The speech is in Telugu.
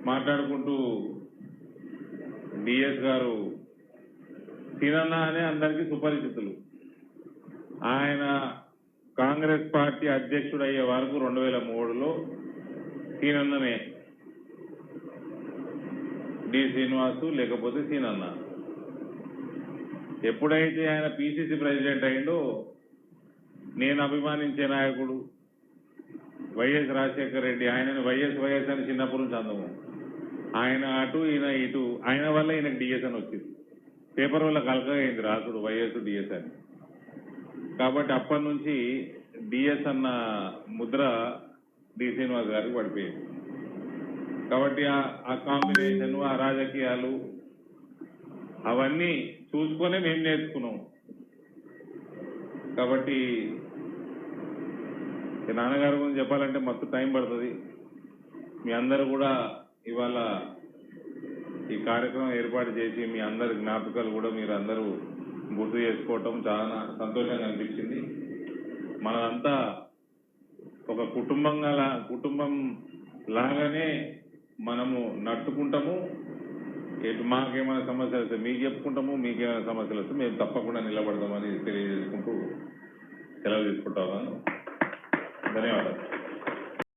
మాట్లాడుకుంటూ డిఎస్ గారు సీనన్న అనే అందరికీ సుపరిచితులు. ఆయన కాంగ్రెస్ పార్టీ అధ్యక్షుడు అయ్యే వరకు 2003లో సీనన్ననే, డి శ్రీనివాసు లేకపోతే సీనన్న. ఎప్పుడైతే ఆయన పిసిసి ప్రెసిడెంట్ అయిందో నేను అభిమానించే నాయకుడు వైఎస్ రాజశేఖర రెడ్డి, ఆయనను వైఎస్ అని చిన్నప్పటి నుంచి అందము. ఆయన అటు ఈయన ఇటు, ఆయన వల్ల ఈయనకు డిఎస్ అని వచ్చింది. పేపర్ వల్ల కలకైంది రాసుడు వైఎస్ డిఎస్ అని. కాబట్టి అప్పటి నుంచి డిఎస్ అన్న ముద్ర డి శ్రీనివాస్ గారికి పడిపోయింది. కాబట్టి ఆ కాంబినేషన్, ఆ రాజకీయాలు అవన్నీ చూసుకొనే మేము నేర్చుకున్నాం. కాబట్టి నాన్నగారి గురించి చెప్పాలంటే మస్తు టైం పడుతుంది. మీ అందరూ కూడా ఇవాళ ఈ కార్యక్రమం ఏర్పాటు చేసి మీ అందరి జ్ఞాపకాలు కూడా మీరు అందరూ గుర్తు చేసుకోవటం చాలా సంతోషంగా అనిపించింది. మనంతా ఒక కుటుంబం లాగానే మనము నడుచుకుంటాము. ఎటు మాకేమైనా సమస్యలు వస్తే మీకు చెప్పుకుంటాము, మీకేమైనా సమస్యలు వస్తే మేము తప్పకుండా నిలబడదామని తెలియజేసుకుంటూ సెలవు తీసుకుంటా ఉన్నాను. ధన్యవాదాలు.